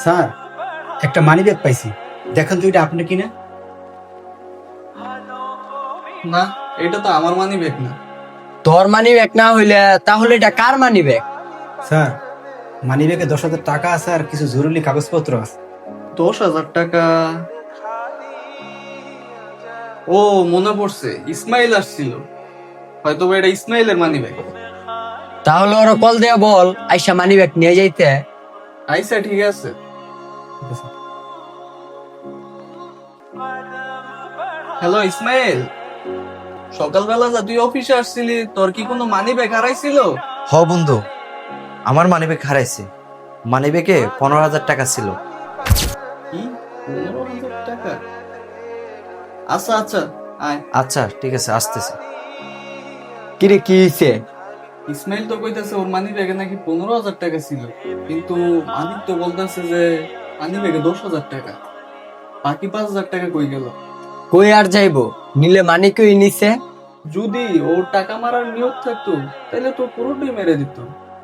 Sir, একটা money bag পাইছি, দেখেন তো এটা আপনি কিনা। না, এটা তো আমার মানি ব্যাগ না। তোর মানি ব্যাগ না হইলে তাহলে এটা কার মানি ব্যাগ? স্যার, মানি ব্যাগে 10,000 টাকা আছে আর কিছু জরুরি কাগজপত্র আছে। 10,000 টাকা? ও, মনে পড়ছে, ইসমাইল আসছিল, হয়তো বা এটা ইসমাইলের মানি ব্যাগ। তাহলে ওরা কল দেয়া বল আইসা মানি ব্যাগ নিয়ে যাইতে। আইসা, ঠিক আছে। ঠিক আছে। হ্যালো ইসমাইল, সকালবেলা যা তুই অফিসে আসছিলি, তোর কি কোনো মানি ব্যাগ হারাইছিল? হ বন্ধু, আমার মানিব্যাগ হারাইছে। মানিব্যাগে 15,000 টাকা ছিল। কি, 15,000 টাকা? আচ্ছা আচ্ছা, আয়। আচ্ছা ঠিক আছে, আসতেছে। কিরে কি হইছে? ইসমাইল তো কইতাছে ওর মানি ব্যাগে নাকি 15,000 টাকা ছিল, কিন্তু মানিক তো বলতেছে যে মানি ব্যাগে 10,000 টাকা। বাকি 5,000 টাকা কই গেল? কই আর যাইবো, নিলে মানি কই নিছে। যদি ওর টাকা মারার নিয়ত থাকতো তাহলে তো পুরোটাই মেরে দিত,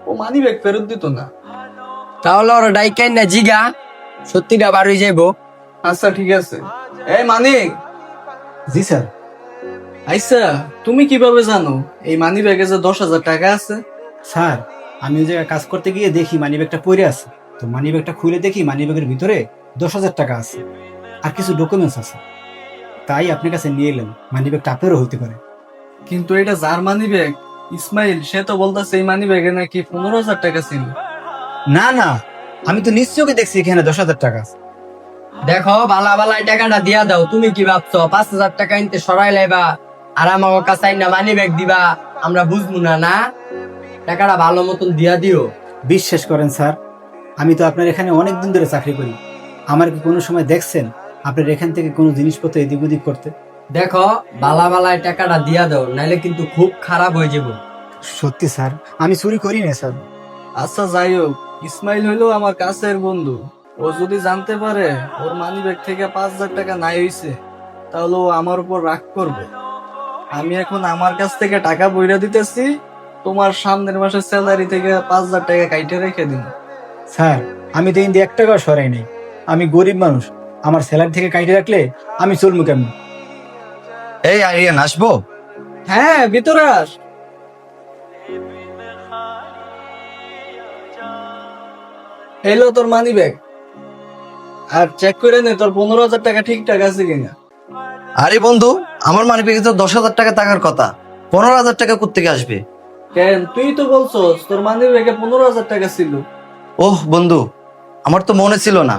ও মানি ব্যাগ ফেরত দিত না। তাহলে ওরা ডাইকাই না জিগা, সত্যিটা বার হয়ে যাইবো। আচ্ছা ঠিক আছে। এই মানিক, জি স্যার। আইসা, তুমি কিভাবে জানো এই মানি ব্যাগে যে 10,000 টাকা আছে? স্যার, আমি ওই জায়গায় কাজ করতে গিয়ে দেখি মানি ব্যাগটা পড়ে আছে, তো মানি ব্যাগটা খুলে দেখি মানি ব্যাগের ভিতরে 10,000 টাকা আছে আর কিছু ডকুমেন্টস আছে, তাই আপনার কাছে নিয়ে এলাম। মানি ব্যাগটা আপনারও হতে পারে। কিন্তু এটা যার মানি ব্যাগ, ইসমাইল, সে তো বলতেছে এই মানি ব্যাগে নাকি 15,000 টাকা ছিল। না না, আমি তো নিশ্চয়ই দেখছি এখানে 10,000 টাকা আছে। দেখো বালা বালা এই টাকাটা দিয়া দাও। তুমি কি ভাবছো 5,000 টাকা ইনতে সরাই লাইবা আর আমার কাছে না মানি ব্যাগ দিবা? আমরা বুঝবো না? না, টাকাটা ভালো মতন দিয়া দিও। বিশ্বাস করেন স্যার, আমি তো আপনার এখানে অনেক দিন ধরে চাকরি করি। আমার কি কোনো সময় দেখছেন আপনার এখান থেকে কোনো জিনিসপত্র এদিক ওদিক করতে? দেখো বালা বালা এই টাকাটা দিয়া দাও, নাইলে কিন্তু খুব খারাপ হয়ে যাবো। সত্যি স্যার, আমি চুরি করি না স্যার। আচ্ছা যাই হোক, ইসমাইল হইলো আমার কাছের বন্ধু। ও যদি জানতে পারে ওর মানি ব্যাগ থেকে 5,000 টাকা নাই হইছে, তাহলে ও আমার উপর রাগ করবে। আমি এখন আমার কাছ থেকে টাকা বইরা দিতেছি, তোমার সামনের মাসের স্যালারি থেকে 5,000 টাকা কাইটে রেখে দিন। স্যার, আমি তো ইন্দি 1 টাকাও সরাই নাই। আমি গরিব মানুষ, আমার স্যালারি থেকে কাইটে রাখলে আমি চলবো কেমন? এই আরিয়ান, আসবো? হ্যাঁ, ভিতরে আস। এলো তোর মানি ব্যাগ, আর চেক করে নে তোর 15,000 টাকা ঠিকঠাক আছে কিনা। আরে বন্ধু, আমার মানিব্যাগে তো 10,000 টাকা থাকার কথা। 15,000 টাকা কোত্থেকে আসবে? কেন, তুই তো বলছস তোর মানি ব্যাগে 15,000 টাকা ছিল। ওহ বন্ধু, আমার তো মনে ছিল না।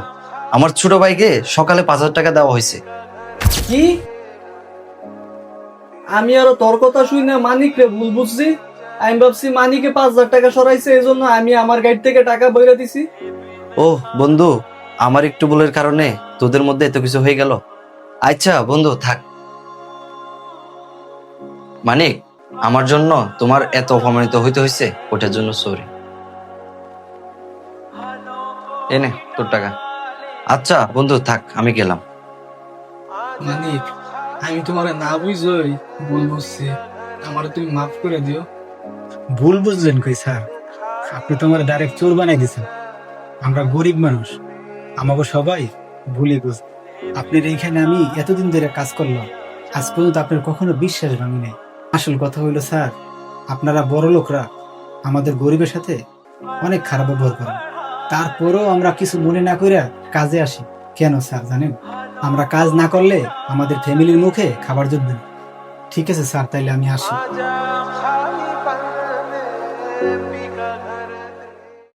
আমার ছোট ভাইকে সকালে 5,000 টাকা দেওয়া হয়েছে। কি? আমি আরো তোর কথা শুই না মানিক রে ভুল বুঝছি। আমি ভাবছি মানিকে 5,000 টাকা সরাইছে, এই জন্য আমি আমার গাইড থেকে টাকা বইরা দিছি। ওহ বন্ধু, আমার একটু ভুলের কারণে তোদের মধ্যে এত কিছু হয়ে গেল। আচ্ছা বন্ধু থাক। মানিক, আমার জন্য তোমার এত অপমানিত হইতে হয়েছে, ওটার জন্য সরি। এনে তোর টাকা। আচ্ছা বন্ধু থাক, আমি গেলাম। মানিক, আমি তোমার না বুঝই ভুল বুঝছি, আমার তুমি মাফ করে দিও। ভুল বুঝলেন কই স্যার? আপনি তো আমার ডাইরেক্ট চোর বানাই দিয়েছেন। আমরা গরিব মানুষ, আমাকে সবাই ভুলে বুঝ। আপনার এইখানে আমি এতদিন ধরে কাজ করলাম, আজ পর্যন্ত আপনার কখনো বিশ্বাস ভাঙি নাই। আসল কথা হইলো স্যার, আপনারা বড় লোকরা আমাদের গরিবের সাথে অনেক খারাপ ব্যবহার করেন। তারপরেও আমরা কিছু মনে না কইরা কাজে আসি। কেন স্যার জানেন? আমরা কাজ না করলে আমাদের ফ্যামিলির মুখে খাবার জুটবে না। ঠিক আছে স্যার, তাইলে আমি আসি।